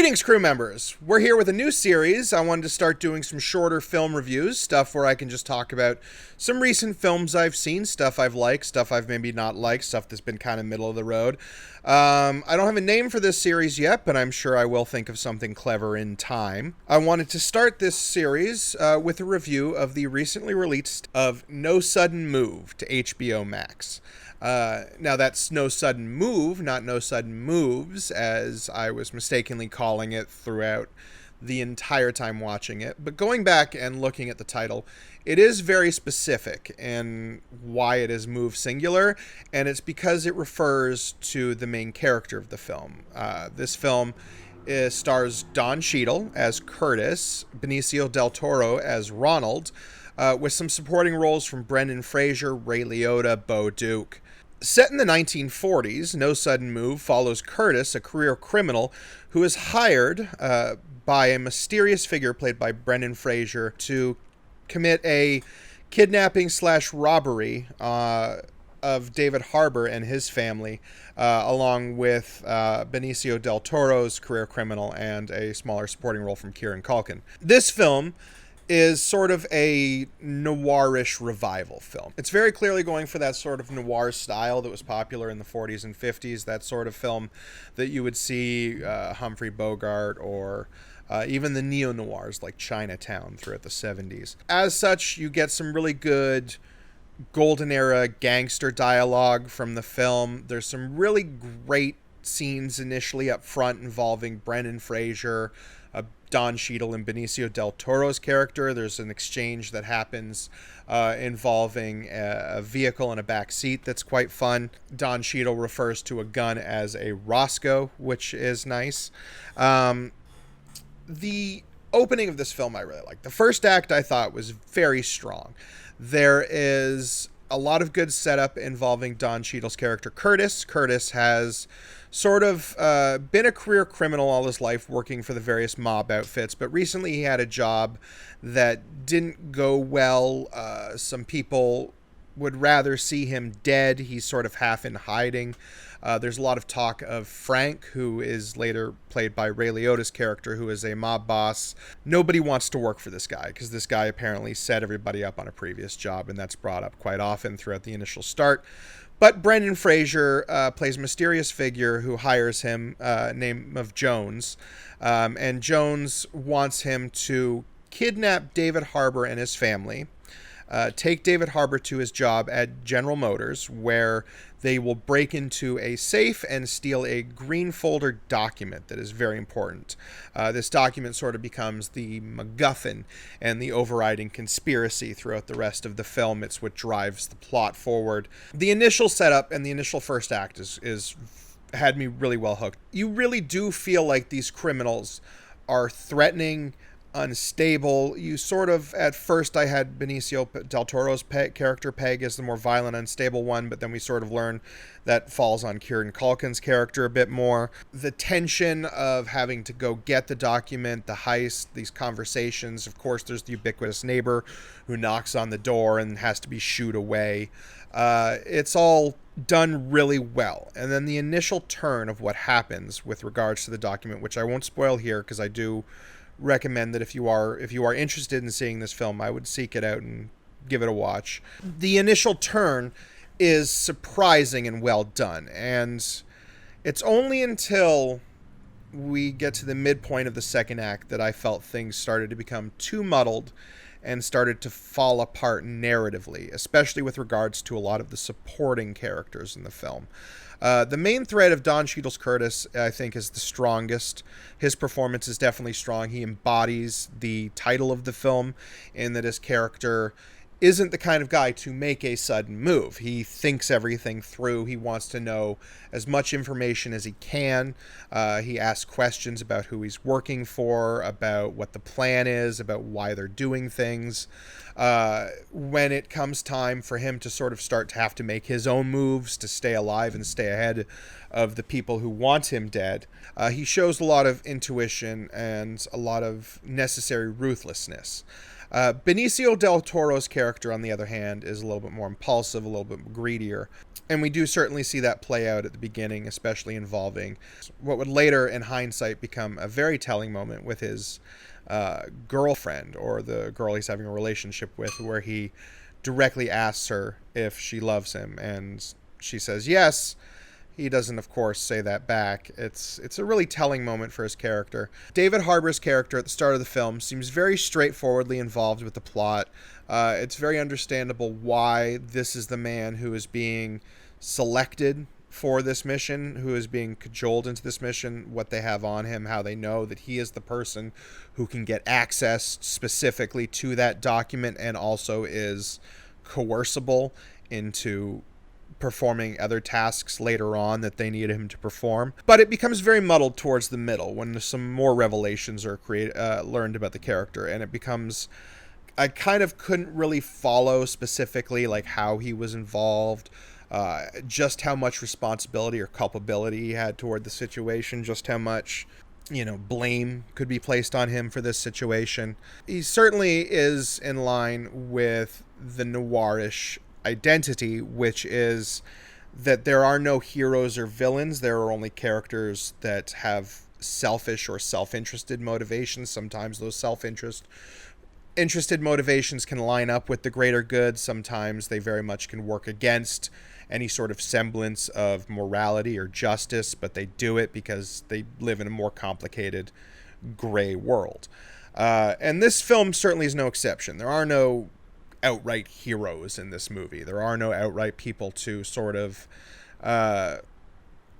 Greetings, crew members. We're here with a new series. I wanted to start doing some shorter film reviews, stuff where I can just talk about some recent films I've seen, stuff I've liked, stuff I've maybe not liked, stuff that's been kind of middle of the road. I don't have a name for this series yet, but I'm sure I will think of something clever in time. I wanted to start this series with a review of the recently released of No Sudden Move to HBO Max. Now that's No Sudden Move, not No Sudden Moves, as I was mistakenly calling it throughout the entire time watching it. But going back and looking at the title, it is very specific in why it is move singular, and it's because it refers to the main character of the film. This film stars Don Cheadle as Curtis, Benicio del Toro as Ronald, with some supporting roles from Brendan Fraser, Ray Liotta, Bo Duke. Set in the 1940s, No Sudden Move follows Curtis, a career criminal who is hired by a mysterious figure played by Brendan Fraser to commit a kidnapping/robbery of David Harbour and his family, along with Benicio del Toro's career criminal and a smaller supporting role from Kieran Culkin. This film is sort of a noirish revival film. It's very clearly going for that sort of noir style that was popular in the 40s and 50s, that sort of film that you would see Humphrey Bogart or even the neo-noirs like Chinatown throughout the 70s. As such, you get some really good golden era gangster dialogue from the film. There's some really great scenes initially up front involving Brendan Fraser, Don Cheadle, and Benicio del Toro's character. There's an exchange that happens involving a vehicle and a back seat that's quite fun. Don Cheadle refers to a gun as a Roscoe, which is nice. The opening of this film I really liked. The first act I thought was very strong. There is a lot of good setup involving Don Cheadle's character Curtis. Curtis has sort of been a career criminal all his life, working for the various mob outfits, but recently he had a job that didn't go well. Some people would rather see him dead. He's sort of half in hiding. There's a lot of talk of Frank, who is later played by Ray Liotta's character, who is a mob boss. Nobody wants to work for this guy because this guy apparently set everybody up on a previous job, and that's brought up quite often throughout the initial start. But Brendan Fraser plays a mysterious figure who hires him, name of Jones, and Jones wants him to kidnap David Harbour and his family, take David Harbour to his job at General Motors, where they will break into a safe and steal a green folder document that is very important. This document sort of becomes the MacGuffin and the overriding conspiracy throughout the rest of the film. It's what drives the plot forward. The initial setup and the initial first act is had me really well hooked. You really do feel like these criminals are threatening, unstable. You sort of, at first I had Benicio del Toro's character peg as the more violent, unstable one, but then we sort of learn that falls on Kieran Culkin's character a bit more. The tension of having to go get the document, the heist, these conversations. Of course, there's the ubiquitous neighbor who knocks on the door and has to be shooed away. It's all done really well. And then the initial turn of what happens with regards to the document, which I won't spoil here because I do recommend that if you are interested in seeing this film, I would seek it out and give it a watch. The initial turn is surprising and well done, and it's only until we get to the midpoint of the second act that I felt things started to become too muddled and started to fall apart narratively, especially with regards to a lot of the supporting characters in the film. The main thread of Don Cheadle's Curtis, I think, is the strongest. His performance is definitely strong. He embodies the title of the film in that his character isn't the kind of guy to make a sudden move. He thinks everything through. He wants to know as much information as he can. He asks questions about who he's working for, about what the plan is, about why they're doing things. When it comes time for him to sort of start to have to make his own moves to stay alive and stay ahead of the people who want him dead, he shows a lot of intuition and a lot of necessary ruthlessness. Benicio del Toro's character, on the other hand, is a little bit more impulsive, a little bit greedier. And we do certainly see that play out at the beginning, especially involving what would later, in hindsight, become a very telling moment with his girlfriend, or the girl he's having a relationship with, where he directly asks her if she loves him, and she says yes. He doesn't, of course, say that back. It's a really telling moment for his character. David Harbour's character at the start of the film seems very straightforwardly involved with the plot. It's very understandable why this is the man who is being selected for this mission, who is being cajoled into this mission, what they have on him, how they know that he is the person who can get access specifically to that document, and also is coercible into performing other tasks later on that they need him to perform. But it becomes very muddled towards the middle when some more revelations are learned about the character, and it becomes, I kind of couldn't really follow specifically like how he was involved, just how much responsibility or culpability he had toward the situation, just how much, blame could be placed on him for this situation. He certainly is in line with the noirish identity, which is that there are no heroes or villains. There are only characters that have selfish or self-interested motivations. Sometimes those interested motivations can line up with the greater good. Sometimes they very much can work against any sort of semblance of morality or justice, but they do it because they live in a more complicated gray world. And this film certainly is no exception. There are no outright heroes in this movie. There are no outright people to sort of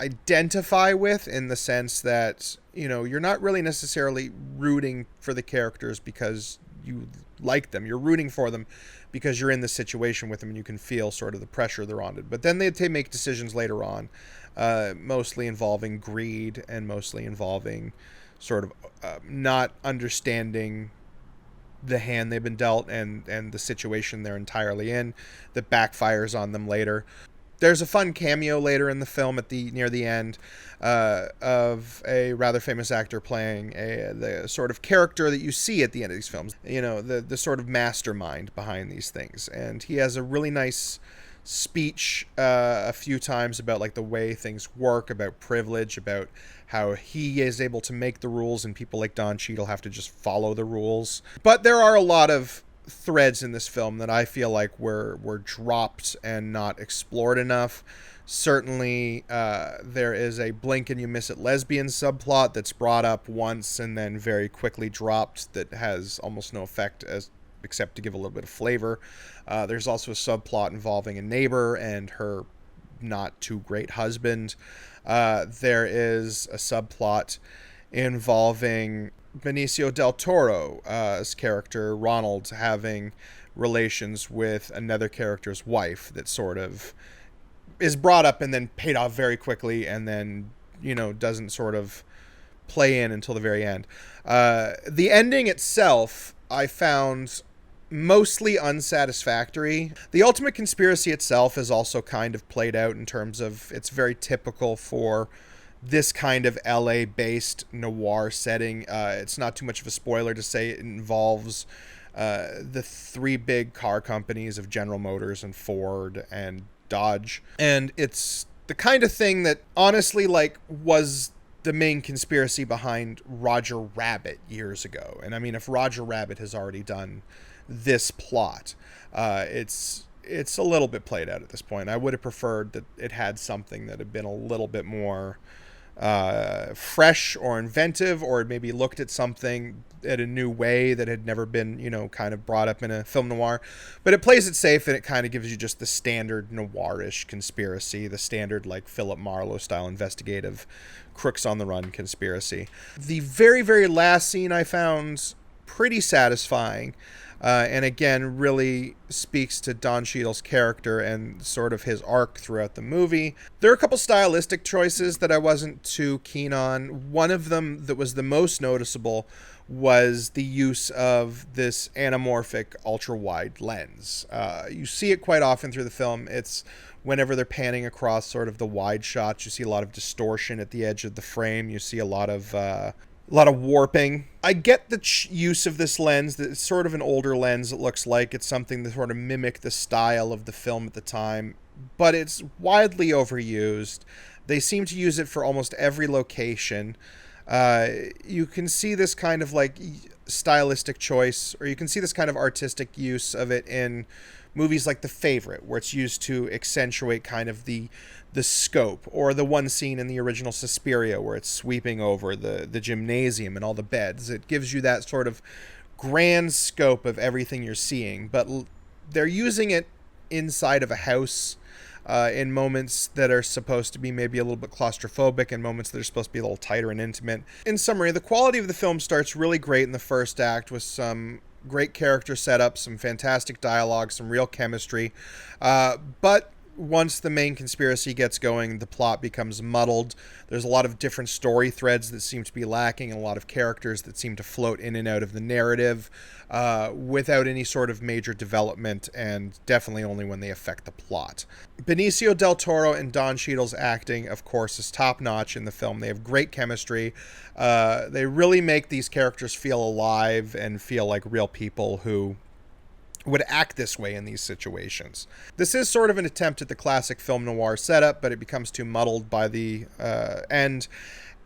identify with, in the sense that, you're not really necessarily rooting for the characters because you like them. You're rooting for them because you're in the situation with them and you can feel sort of the pressure they're under. But then they make decisions later on, mostly involving greed and mostly involving sort of not understanding the hand they've been dealt and the situation they're entirely in, that backfires on them later. There's a fun cameo later in the film near the end of a rather famous actor playing the sort of character that you see at the end of these films, the sort of mastermind behind these things. And he has a really nice speech a few times about like the way things work, about privilege, about how he is able to make the rules and people like Don Cheadle have to just follow the rules. But there are a lot of threads in this film that I feel like were dropped and not explored enough. Certainly there is a blink and you miss it lesbian subplot that's brought up once and then very quickly dropped, that has almost no effect except to give a little bit of flavor. There's also a subplot involving a neighbor and her not too great husband. There is a subplot involving Benicio del Toro's character, Ronald, having relations with another character's wife that sort of is brought up and then paid off very quickly, and then, doesn't sort of play in until the very end. The ending itself I found mostly unsatisfactory. The ultimate conspiracy itself is also kind of played out in terms of, it's very typical for this kind of LA-based noir setting. It's not too much of a spoiler to say it involves the three big car companies of General Motors and Ford and Dodge. And it's the kind of thing that honestly was the main conspiracy behind Roger Rabbit years ago. And I mean, if Roger Rabbit has already done this plot, it's a little bit played out at this point. I would have preferred that it had something that had been a little bit more fresh or inventive, or maybe looked at something in a new way that had never been, kind of brought up in a film noir. But it plays it safe, and it kind of gives you just the standard noirish conspiracy, the standard like Philip Marlowe style investigative crooks on the run conspiracy. The very, very last scene I found pretty satisfying. And again, really speaks to Don Cheadle's character and sort of his arc throughout the movie. There are a couple stylistic choices that I wasn't too keen on. One of them that was the most noticeable was the use of this anamorphic ultra-wide lens. You see it quite often through the film. It's whenever they're panning across sort of the wide shots, you see a lot of distortion at the edge of the frame. You see a lot of A lot of warping. I get the use of this lens. That it's sort of an older lens, it looks like. It's something to sort of mimic the style of the film at the time, but it's widely overused. They seem to use it for almost every location. You can see this kind of like stylistic choice, or you can see this kind of artistic use of it in movies like The Favorite, where it's used to accentuate kind of the scope, or the one scene in the original Suspiria where it's sweeping over the gymnasium and all the beds. It gives you that sort of grand scope of everything you're seeing, but they're using it inside of a house in moments that are supposed to be maybe a little bit claustrophobic, and moments that are supposed to be a little tighter and intimate. In summary, the quality of the film starts really great in the first act with some great character setup, some fantastic dialogue, some real chemistry, but once the main conspiracy gets going, the plot becomes muddled. There's a lot of different story threads that seem to be lacking, and a lot of characters that seem to float in and out of the narrative without any sort of major development, and definitely only when they affect the plot. Benicio del Toro and Don Cheadle's acting, of course, is top-notch in the film. They have great chemistry. They really make these characters feel alive and feel like real people who would act this way in these situations. This is sort of an attempt at the classic film noir setup, but it becomes too muddled by the end,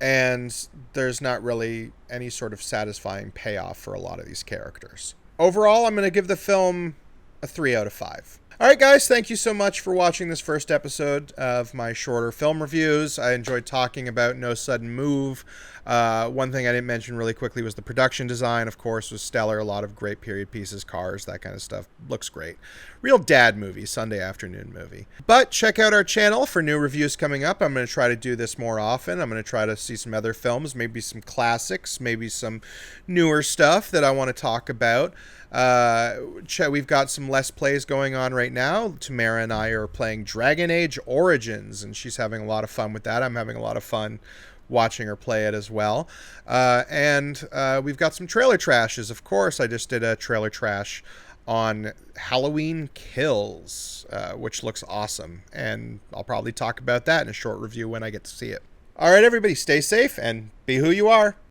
and there's not really any sort of satisfying payoff for a lot of these characters. Overall, I'm going to give the film a 3 out of 5. All right, guys, thank you so much for watching this first episode of my shorter film reviews. I enjoyed talking about No Sudden Move. One thing I didn't mention really quickly was the production design, of course, was stellar. A lot of great period pieces, cars, that kind of stuff. Looks great. Real dad movie, Sunday afternoon movie. But check out our channel for new reviews coming up. I'm going to try to do this more often. I'm going to try to see some other films, maybe some classics, maybe some newer stuff that I want to talk about. We've got some Let's Plays going on right now. Tamara and I are playing Dragon Age Origins, and she's having a lot of fun with that. I'm having a lot of fun watching her play it as well. And we've got some trailer trashes, of course. I just did a trailer trash on Halloween Kills, which looks awesome, and I'll probably talk about that in a short review when I get to see it. All right, everybody, stay safe and be who you are.